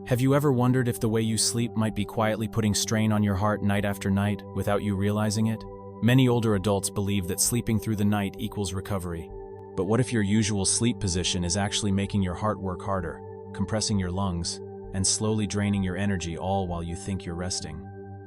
Have you ever wondered if the way you sleep might be quietly putting strain on your heart night after night without you realizing it? Many older adults believe that sleeping through the night equals recovery. But what if your usual sleep position is actually making your heart work harder, compressing your lungs, and slowly draining your energy all while you think you're resting?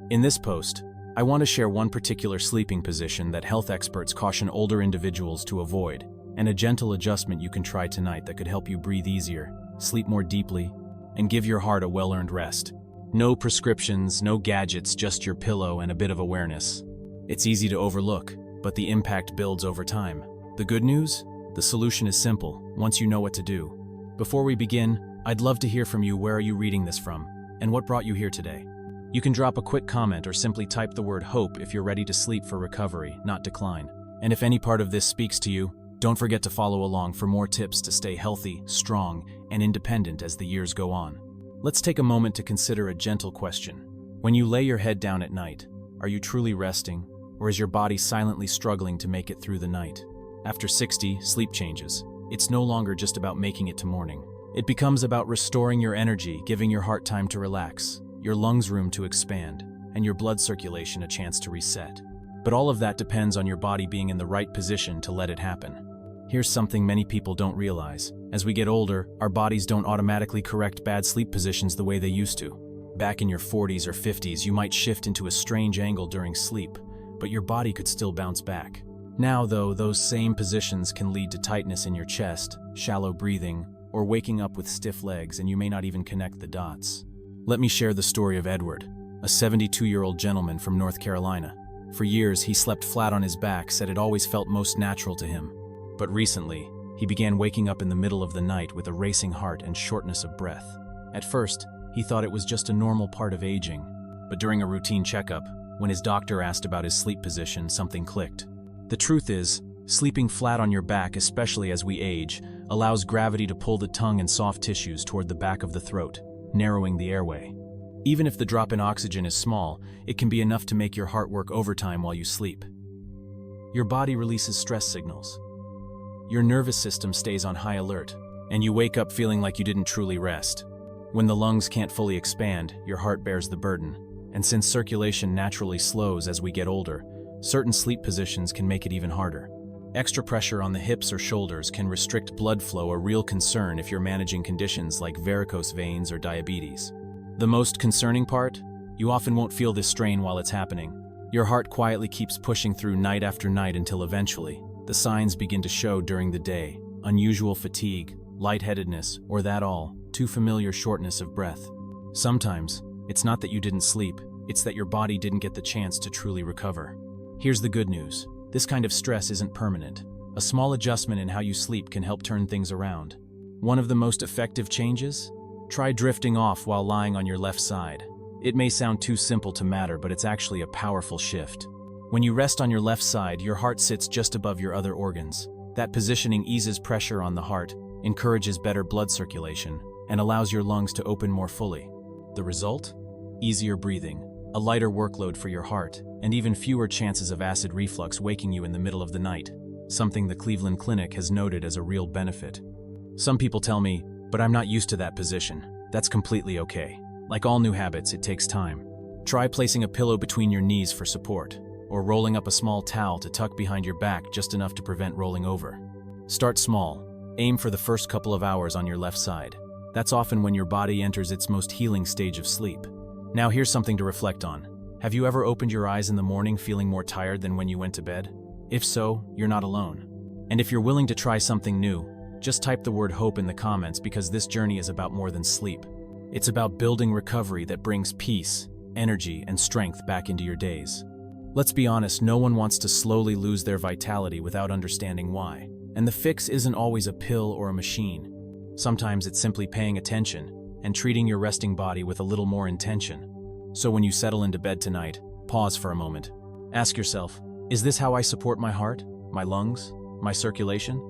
In this post, I want to share one particular sleeping position that health experts caution older individuals to avoid, and a gentle adjustment you can try tonight that could help you breathe easier, sleep more deeply, and give your heart a well-earned rest. No prescriptions, no gadgets, just your pillow and a bit of awareness. It's easy to overlook, but the impact builds over time. The good news? The solution is simple, once you know what to do. Before we begin, I'd love to hear from you. Where are you reading this from, and what brought you here today? You can drop a quick comment or simply type the word HOPE if you're ready to sleep for recovery, not decline. And if any part of this speaks to you, don't forget to follow along for more tips to stay healthy, strong, and independent as the years go on. Let's take a moment to consider a gentle question. When you lay your head down at night, are you truly resting, or is your body silently struggling to make it through the night? After 60, sleep changes. It's no longer just about making it to morning. It becomes about restoring your energy, giving your heart time to relax, your lungs room to expand, and your blood circulation a chance to reset. But all of that depends on your body being in the right position to let it happen. Here's something many people don't realize. As we get older, our bodies don't automatically correct bad sleep positions the way they used to. Back in your 40s or 50s, you might shift into a strange angle during sleep, but your body could still bounce back. Now, though, those same positions can lead to tightness in your chest, shallow breathing, or waking up with stiff legs, and you may not even connect the dots. Let me share the story of Edward, a 72-year-old gentleman from North Carolina. For years, he slept flat on his back, said it always felt most natural to him. But recently, he began waking up in the middle of the night with a racing heart and shortness of breath. At first, he thought it was just a normal part of aging. But during a routine checkup, when his doctor asked about his sleep position, something clicked. The truth is, sleeping flat on your back, especially as we age, allows gravity to pull the tongue and soft tissues toward the back of the throat, narrowing the airway. Even if the drop in oxygen is small, it can be enough to make your heart work overtime while you sleep. Your body releases stress signals. Your nervous system stays on high alert, and you wake up feeling like you didn't truly rest. When the lungs can't fully expand, your heart bears the burden. And since circulation naturally slows as we get older, certain sleep positions can make it even harder. Extra pressure on the hips or shoulders can restrict blood flow, a real concern if you're managing conditions like varicose veins or diabetes. The most concerning part? You often won't feel this strain while it's happening. Your heart quietly keeps pushing through night after night until eventually, the signs begin to show during the day: unusual fatigue, lightheadedness, or that all too familiar shortness of breath. Sometimes, it's not that you didn't sleep, it's that your body didn't get the chance to truly recover. Here's the good news. This kind of stress isn't permanent. A small adjustment in how you sleep can help turn things around. One of the most effective changes? Try drifting off while lying on your left side. It may sound too simple to matter, but it's actually a powerful shift. When you rest on your left side, your heart sits just above your other organs. That positioning eases pressure on the heart, encourages better blood circulation, and allows your lungs to open more fully. The result? Easier breathing, a lighter workload for your heart, and even fewer chances of acid reflux waking you in the middle of the night, something the Cleveland Clinic has noted as a real benefit. Some people tell me, "But I'm not used to that position." That's completely okay. Like all new habits, it takes time. Try placing a pillow between your knees for support, or rolling up a small towel to tuck behind your back just enough to prevent rolling over. Start small. Aim for the first couple of hours on your left side. That's often when your body enters its most healing stage of sleep. Now here's something to reflect on. Have you ever opened your eyes in the morning feeling more tired than when you went to bed? If so, you're not alone. And if you're willing to try something new, just type the word HOPE in the comments, because this journey is about more than sleep. It's about building recovery that brings peace, energy, and strength back into your days. Let's be honest, no one wants to slowly lose their vitality without understanding why. And the fix isn't always a pill or a machine. Sometimes it's simply paying attention and treating your resting body with a little more intention. So when you settle into bed tonight, pause for a moment. Ask yourself, is this how I support my heart, my lungs, my circulation?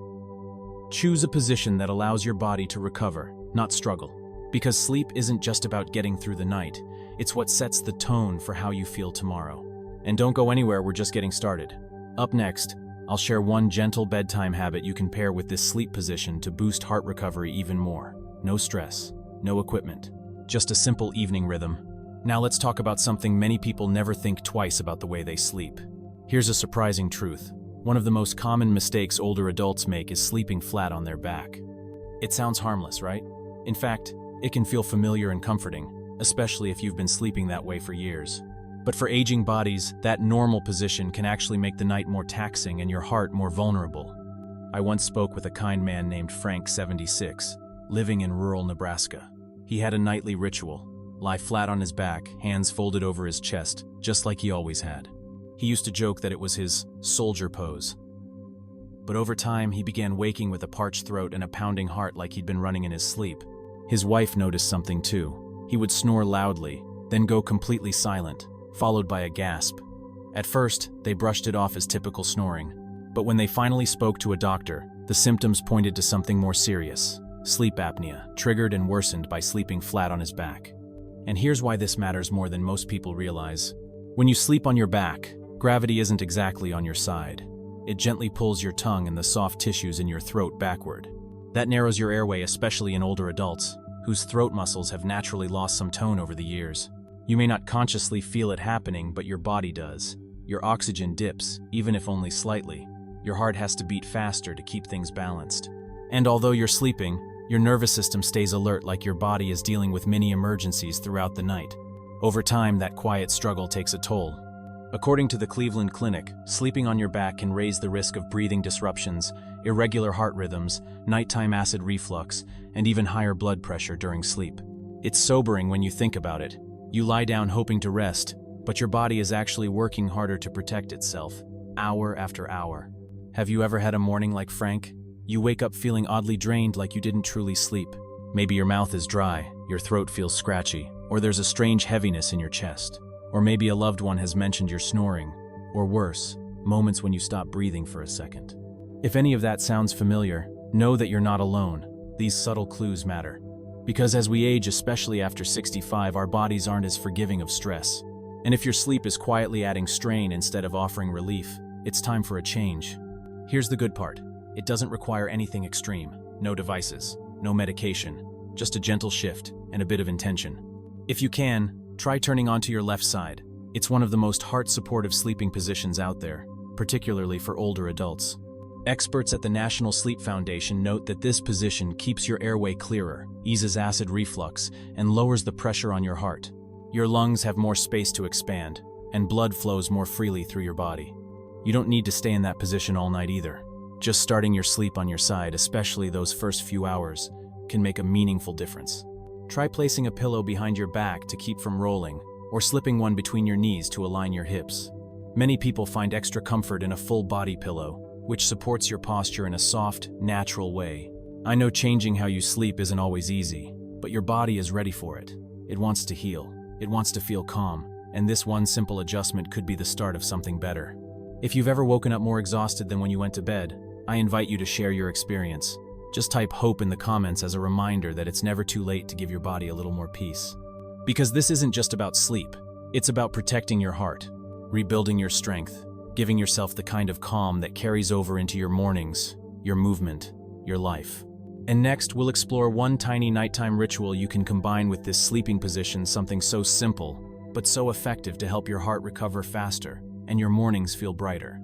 Choose a position that allows your body to recover, not struggle. Because sleep isn't just about getting through the night, it's what sets the tone for how you feel tomorrow. And don't go anywhere, we're just getting started. Up next, I'll share one gentle bedtime habit you can pair with this sleep position to boost heart recovery even more. No stress, no equipment, just a simple evening rhythm. Now let's talk about something many people never think twice about the way they sleep. Here's a surprising truth. One of the most common mistakes older adults make is sleeping flat on their back. It sounds harmless, right? In fact, it can feel familiar and comforting, especially if you've been sleeping that way for years. But for aging bodies, that normal position can actually make the night more taxing and your heart more vulnerable. I once spoke with a kind man named Frank, 76, living in rural Nebraska. He had a nightly ritual: lie flat on his back, hands folded over his chest, just like he always had. He used to joke that it was his soldier pose. But over time, he began waking with a parched throat and a pounding heart like he'd been running in his sleep. His wife noticed something too. He would snore loudly, then go completely silent, followed by a gasp. At first, they brushed it off as typical snoring. But when they finally spoke to a doctor, the symptoms pointed to something more serious: sleep apnea, triggered and worsened by sleeping flat on his back. And here's why this matters more than most people realize. When you sleep on your back, gravity isn't exactly on your side. It gently pulls your tongue and the soft tissues in your throat backward. That narrows your airway, especially in older adults, whose throat muscles have naturally lost some tone over the years. You may not consciously feel it happening, but your body does. Your oxygen dips, even if only slightly. Your heart has to beat faster to keep things balanced. And although you're sleeping, your nervous system stays alert, like your body is dealing with mini emergencies throughout the night. Over time, that quiet struggle takes a toll. According to the Cleveland Clinic, sleeping on your back can raise the risk of breathing disruptions, irregular heart rhythms, nighttime acid reflux, and even higher blood pressure during sleep. It's sobering when you think about it. You lie down hoping to rest, but your body is actually working harder to protect itself, hour after hour. Have you ever had a morning like Frank? You wake up feeling oddly drained, like you didn't truly sleep. Maybe your mouth is dry, your throat feels scratchy, or there's a strange heaviness in your chest. Or maybe a loved one has mentioned you're snoring, or worse, moments when you stop breathing for a second. If any of that sounds familiar, know that you're not alone. These subtle clues matter. Because as we age, especially after 65, our bodies aren't as forgiving of stress. And if your sleep is quietly adding strain instead of offering relief, it's time for a change. Here's the good part. It doesn't require anything extreme. No devices, no medication, just a gentle shift and a bit of intention. If you can, try turning onto your left side. It's one of the most heart-supportive sleeping positions out there, particularly for older adults. Experts at the National Sleep Foundation note that this position keeps your airway clearer, eases acid reflux, and lowers the pressure on your heart. Your lungs have more space to expand, and blood flows more freely through your body. You don't need to stay in that position all night either. Just starting your sleep on your side, especially those first few hours, can make a meaningful difference. Try placing a pillow behind your back to keep from rolling, or slipping one between your knees to align your hips. Many people find extra comfort in a full body pillow, which supports your posture in a soft, natural way. I know changing how you sleep isn't always easy, but your body is ready for it. It wants to heal. It wants to feel calm, and this one simple adjustment could be the start of something better. If you've ever woken up more exhausted than when you went to bed, I invite you to share your experience. Just type hope in the comments as a reminder that it's never too late to give your body a little more peace. Because this isn't just about sleep, it's about protecting your heart, rebuilding your strength, giving yourself the kind of calm that carries over into your mornings, your movement, your life. And next, we'll explore one tiny nighttime ritual you can combine with this sleeping position, something so simple, but so effective to help your heart recover faster and your mornings feel brighter.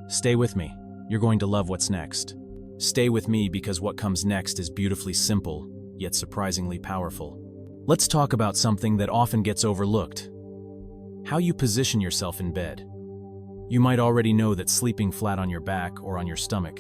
Stay with me. You're going to love what's next. Stay with me because what comes next is beautifully simple, yet surprisingly powerful. Let's talk about something that often gets overlooked: how you position yourself in bed. You might already know that sleeping flat on your back or on your stomach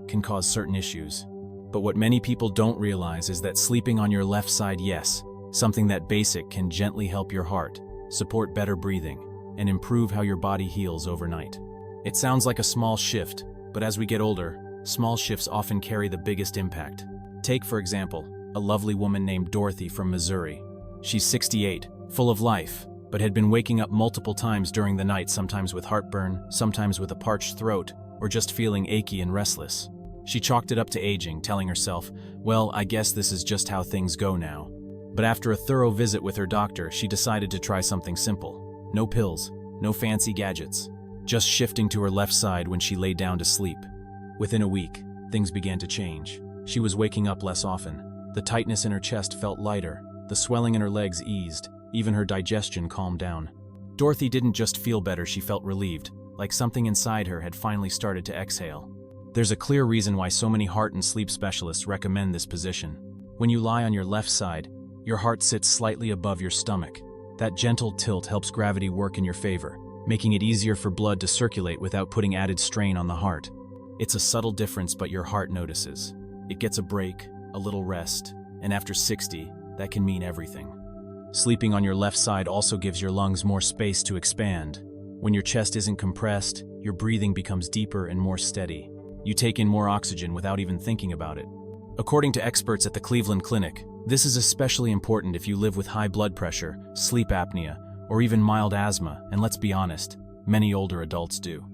can cause certain issues. But what many people don't realize is that sleeping on your left side, yes, something that basic, can gently help your heart, support better breathing, and improve how your body heals overnight. It sounds like a small shift, but as we get older, small shifts often carry the biggest impact. Take, for example, a lovely woman named Dorothy from Missouri. She's 68, full of life, but had been waking up multiple times during the night, sometimes with heartburn, sometimes with a parched throat, or just feeling achy and restless. She chalked it up to aging, telling herself, well, I guess this is just how things go now. But after a thorough visit with her doctor, she decided to try something simple. No pills, no fancy gadgets, just shifting to her left side when she lay down to sleep. Within a week, things began to change. She was waking up less often. The tightness in her chest felt lighter, The swelling in her legs eased, even her digestion calmed down. Dorothy didn't just feel better, she felt relieved, like something inside her had finally started to exhale. There's a clear reason why so many heart and sleep specialists recommend this position. When you lie on your left side, your heart sits slightly above your stomach. That gentle tilt helps gravity work in your favor, making it easier for blood to circulate without putting added strain on the heart. It's a subtle difference, but your heart notices. It gets a break, a little rest, and after 60, that can mean everything. Sleeping on your left side also gives your lungs more space to expand. When your chest isn't compressed, your breathing becomes deeper and more steady. You take in more oxygen without even thinking about it. According to experts at the Cleveland Clinic, this is especially important if you live with high blood pressure, sleep apnea, or even mild asthma, and let's be honest, many older adults do.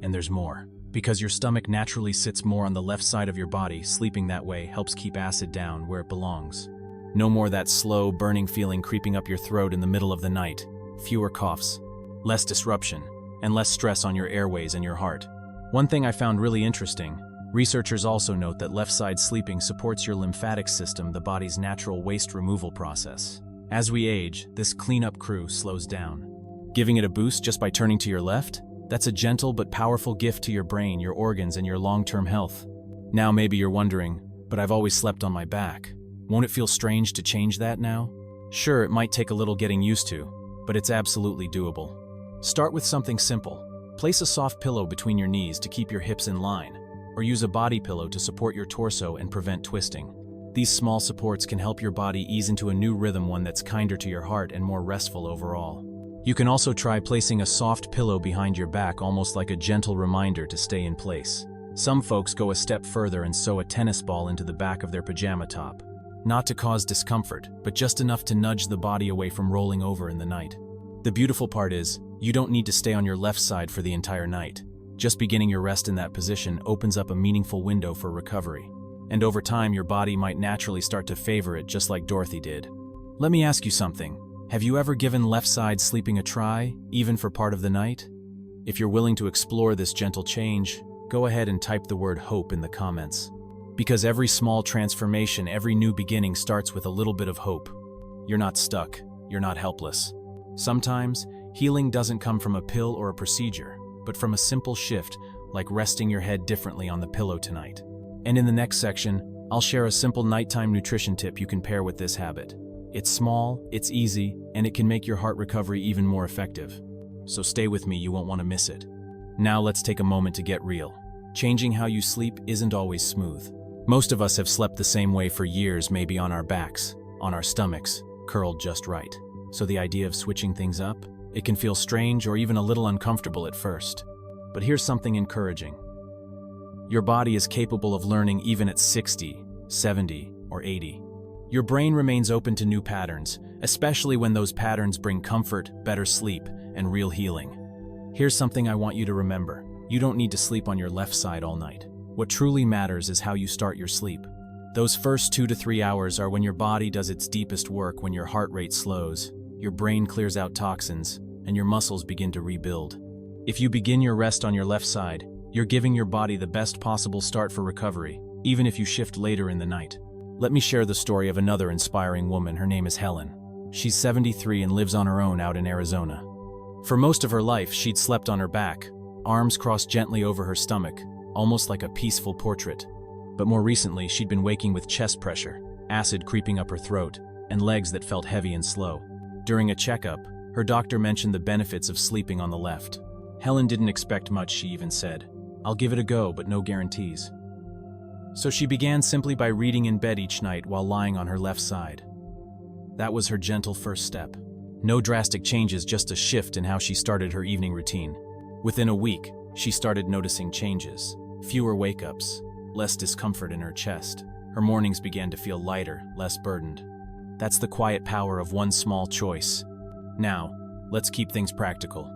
And there's more. Because your stomach naturally sits more on the left side of your body, sleeping that way helps keep acid down where it belongs. No more that slow, burning feeling creeping up your throat in the middle of the night. Fewer coughs, less disruption, and less stress on your airways and your heart. One thing I found really interesting, researchers also note that left-side sleeping supports your lymphatic system, the body's natural waste removal process. As we age, this cleanup crew slows down. Giving it a boost just by turning to your left? That's a gentle but powerful gift to your brain, your organs, and your long-term health. Now maybe you're wondering, but I've always slept on my back. Won't it feel strange to change that now? Sure, it might take a little getting used to, but it's absolutely doable. Start with something simple. Place a soft pillow between your knees to keep your hips in line, or use a body pillow to support your torso and prevent twisting. These small supports can help your body ease into a new rhythm, one that's kinder to your heart and more restful overall. You can also try placing a soft pillow behind your back, almost like a gentle reminder to stay in place. Some folks go a step further and sew a tennis ball into the back of their pajama top. Not to cause discomfort, but just enough to nudge the body away from rolling over in the night. The beautiful part is, you don't need to stay on your left side for the entire night. Just beginning your rest in that position opens up a meaningful window for recovery. And over time, your body might naturally start to favor it, just like Dorothy did. Let me ask you something. Have you ever given left side sleeping a try, even for part of the night? If you're willing to explore this gentle change, go ahead and type the word hope in the comments. Because every small transformation, every new beginning starts with a little bit of hope. You're not stuck. You're not helpless. Sometimes, healing doesn't come from a pill or a procedure, but from a simple shift, like resting your head differently on the pillow tonight. And in the next section, I'll share a simple nighttime nutrition tip you can pair with this habit. It's small, it's easy, and it can make your heart recovery even more effective. So stay with me, you won't want to miss it. Now let's take a moment to get real. Changing how you sleep isn't always smooth. Most of us have slept the same way for years, maybe on our backs, on our stomachs, curled just right. So the idea of switching things up, it can feel strange or even a little uncomfortable at first. But here's something encouraging. Your body is capable of learning even at 60, 70, or 80. Your brain remains open to new patterns, especially when those patterns bring comfort, better sleep, and real healing. Here's something I want you to remember. You don't need to sleep on your left side all night. What truly matters is how you start your sleep. Those first 2 to 3 hours are when your body does its deepest work, when your heart rate slows, your brain clears out toxins, and your muscles begin to rebuild. If you begin your rest on your left side, you're giving your body the best possible start for recovery, even if you shift later in the night. Let me share the story of another inspiring woman. Her name is Helen. She's 73 and lives on her own out in Arizona. For most of her life, she'd slept on her back, arms crossed gently over her stomach, almost like a peaceful portrait. But more recently, she'd been waking with chest pressure, acid creeping up her throat, and legs that felt heavy and slow. During a checkup, her doctor mentioned the benefits of sleeping on the left. Helen didn't expect much, she even said. "I'll give it a go, but no guarantees." So she began simply by reading in bed each night while lying on her left side. That was her gentle first step. No drastic changes, just a shift in how she started her evening routine. Within a week, she started noticing changes. Fewer wake-ups, less discomfort in her chest. Her mornings began to feel lighter, less burdened. That's the quiet power of one small choice. Now, let's keep things practical.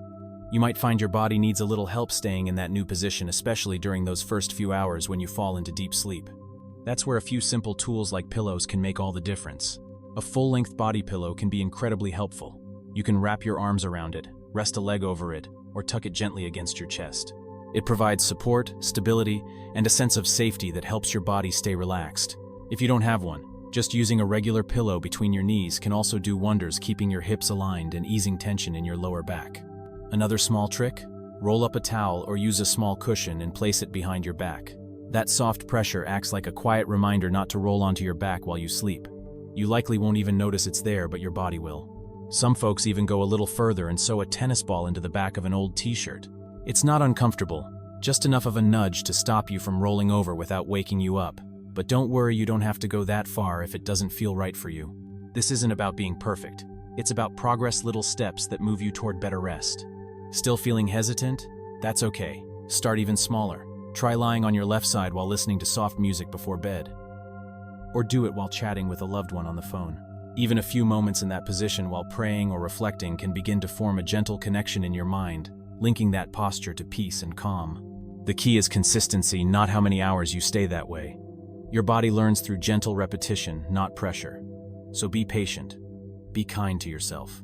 You might find your body needs a little help staying in that new position, especially during those first few hours when you fall into deep sleep. That's where a few simple tools like pillows can make all the difference. A full-length body pillow can be incredibly helpful. You can wrap your arms around it, rest a leg over it, or tuck it gently against your chest. It provides support, stability, and a sense of safety that helps your body stay relaxed. If you don't have one, Just using a regular pillow between your knees can also do wonders, keeping your hips aligned and easing tension in your lower back. Another small trick? Roll up a towel or use a small cushion and place it behind your back. That soft pressure acts like a quiet reminder not to roll onto your back while you sleep. You likely won't even notice it's there, but your body will. Some folks even go a little further and sew a tennis ball into the back of an old t-shirt. It's not uncomfortable, just enough of a nudge to stop you from rolling over without waking you up. But don't worry, you don't have to go that far if it doesn't feel right for you. This isn't about being perfect. It's about progress, little steps that move you toward better rest. Still feeling hesitant? That's okay. Start even smaller. Try lying on your left side while listening to soft music before bed. Or do it while chatting with a loved one on the phone. Even a few moments in that position while praying or reflecting can begin to form a gentle connection in your mind, linking that posture to peace and calm. The key is consistency, not how many hours you stay that way. Your body learns through gentle repetition, not pressure. So be patient. Be kind to yourself.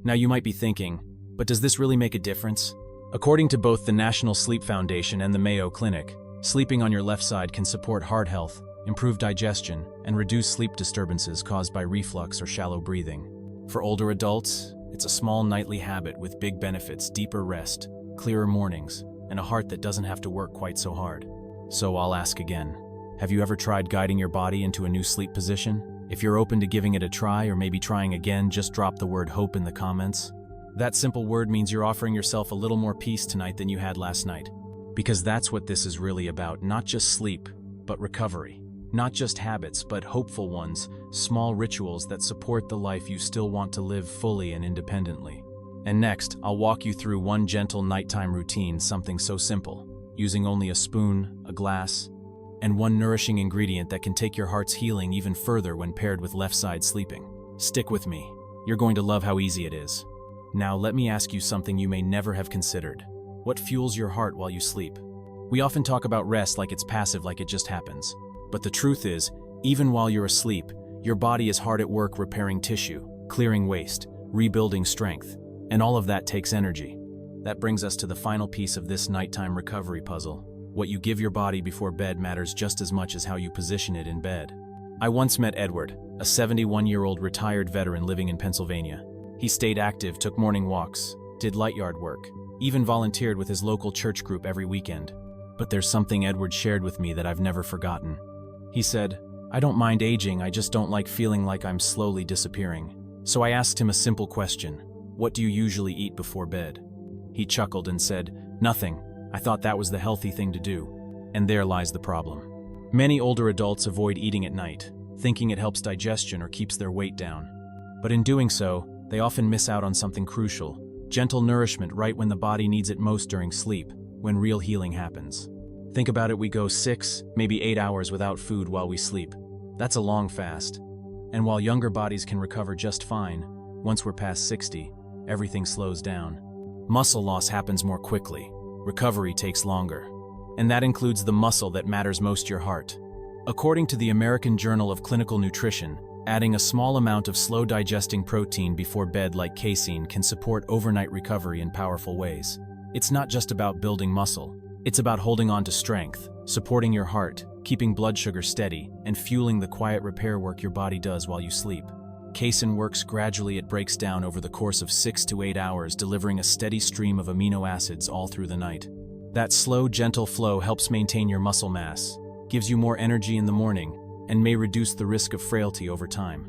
Now you might be thinking, but does this really make a difference? According to both the National Sleep Foundation and the Mayo Clinic, sleeping on your left side can support heart health, improve digestion, and reduce sleep disturbances caused by reflux or shallow breathing. For older adults, it's a small nightly habit with big benefits: deeper rest, clearer mornings, and a heart that doesn't have to work quite so hard. So I'll ask again. Have you ever tried guiding your body into a new sleep position? If you're open to giving it a try or maybe trying again, just drop the word hope in the comments. That simple word means you're offering yourself a little more peace tonight than you had last night. Because that's what this is really about, not just sleep, but recovery. Not just habits, but hopeful ones, small rituals that support the life you still want to live fully and independently. And next, I'll walk you through one gentle nighttime routine, something so simple, using only a spoon, a glass, and one nourishing ingredient that can take your heart's healing even further when paired with left side sleeping. Stick with me. You're going to love how easy it is. Now let me ask you something you may never have considered. What fuels your heart while you sleep? We often talk about rest like it's passive, like it just happens. But the truth is, even while you're asleep, your body is hard at work repairing tissue, clearing waste, rebuilding strength, and all of that takes energy. That brings us to the final piece of this nighttime recovery puzzle. What you give your body before bed matters just as much as how you position it in bed. I once met Edward, a 71-year-old retired veteran living in Pennsylvania. He stayed active, took morning walks, did light yard work, even volunteered with his local church group every weekend. But there's something Edward shared with me that I've never forgotten. He said, "I don't mind aging, I just don't like feeling like I'm slowly disappearing." So I asked him a simple question: "What do you usually eat before bed?" He chuckled and said, "Nothing. I thought that was the healthy thing to do." And there lies the problem. Many older adults avoid eating at night, thinking it helps digestion or keeps their weight down. But in doing so, they often miss out on something crucial: gentle nourishment right when the body needs it most during sleep, when real healing happens. Think about it, we go 6, maybe 8 hours without food while we sleep. That's a long fast. And while younger bodies can recover just fine, once we're past 60, everything slows down. Muscle loss happens more quickly. Recovery takes longer. And that includes the muscle that matters most, your heart. According to the American Journal of Clinical Nutrition, adding a small amount of slow-digesting protein before bed like casein can support overnight recovery in powerful ways. It's not just about building muscle. It's about holding on to strength, supporting your heart, keeping blood sugar steady, and fueling the quiet repair work your body does while you sleep. Casein works gradually. It breaks down over the course of 6 to 8 hours, delivering a steady stream of amino acids all through the night. That slow, gentle flow helps maintain your muscle mass, gives you more energy in the morning, and may reduce the risk of frailty over time.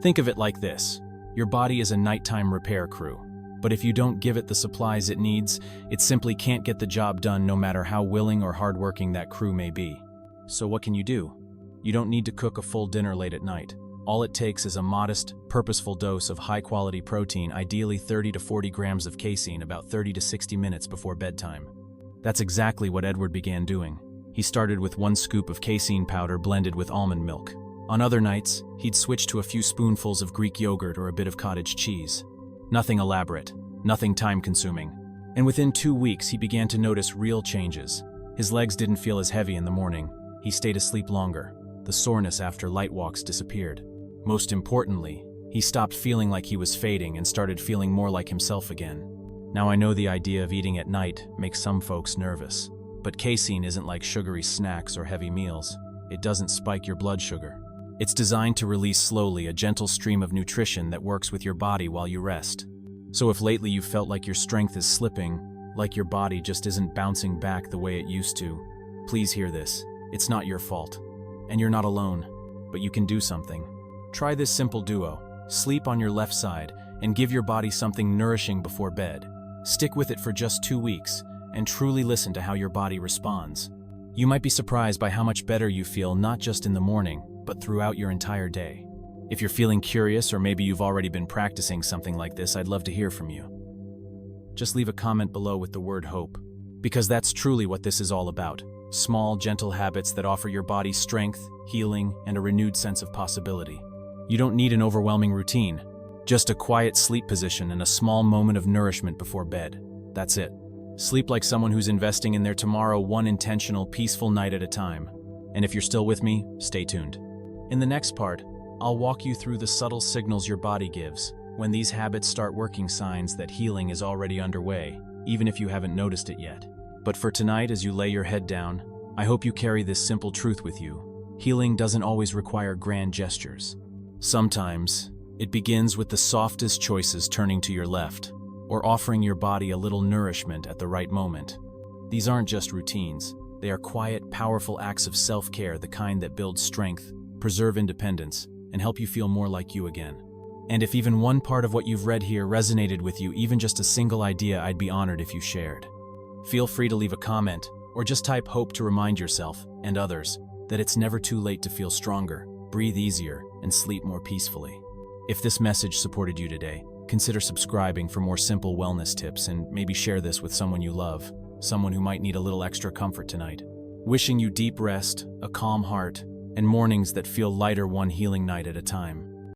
Think of it like this: your body is a nighttime repair crew. But if you don't give it the supplies it needs, it simply can't get the job done, no matter how willing or hardworking that crew may be. So what can you do? You don't need to cook a full dinner late at night. All it takes is a modest, purposeful dose of high-quality protein, ideally 30 to 40 grams of casein, about 30 to 60 minutes before bedtime. That's exactly what Edward began doing. He started with 1 scoop of casein powder blended with almond milk. On other nights, he'd switch to a few spoonfuls of Greek yogurt or a bit of cottage cheese. Nothing elaborate, nothing time-consuming. And within 2 weeks, he began to notice real changes. His legs didn't feel as heavy in the morning. He stayed asleep longer. The soreness after light walks disappeared. Most importantly, he stopped feeling like he was fading and started feeling more like himself again. Now I know the idea of eating at night makes some folks nervous, but casein isn't like sugary snacks or heavy meals. It doesn't spike your blood sugar. It's designed to release slowly a gentle stream of nutrition that works with your body while you rest. So if lately you felt like your strength is slipping, like your body just isn't bouncing back the way it used to, please hear this. It's not your fault. And you're not alone, but you can do something. Try this simple duo. Sleep on your left side and give your body something nourishing before bed. Stick with it for just 2 weeks and truly listen to how your body responds. You might be surprised by how much better you feel not just in the morning, but throughout your entire day. If you're feeling curious or maybe you've already been practicing something like this, I'd love to hear from you. Just leave a comment below with the word hope, because that's truly what this is all about. Small, gentle habits that offer your body strength, healing, and a renewed sense of possibility. You don't need an overwhelming routine, just a quiet sleep position and a small moment of nourishment before bed. That's it. Sleep like someone who's investing in their tomorrow, one intentional, peaceful night at a time. And if you're still with me, stay tuned. In the next part, I'll walk you through the subtle signals your body gives when these habits start working, signs that healing is already underway, even if you haven't noticed it yet. But for tonight, as you lay your head down, I hope you carry this simple truth with you. Healing doesn't always require grand gestures. Sometimes, it begins with the softest choices, turning to your left, or offering your body a little nourishment at the right moment. These aren't just routines. They are quiet, powerful acts of self-care, the kind that build strength, preserve independence, and help you feel more like you again. And if even one part of what you've read here resonated with you, even just a single idea, I'd be honored if you shared. Feel free to leave a comment, or just type hope to remind yourself, and others, that it's never too late to feel stronger, breathe easier, and sleep more peacefully. If this message supported you today, consider subscribing for more simple wellness tips, and maybe share this with someone you love, someone who might need a little extra comfort tonight. Wishing you deep rest, a calm heart, and mornings that feel lighter, one healing night at a time.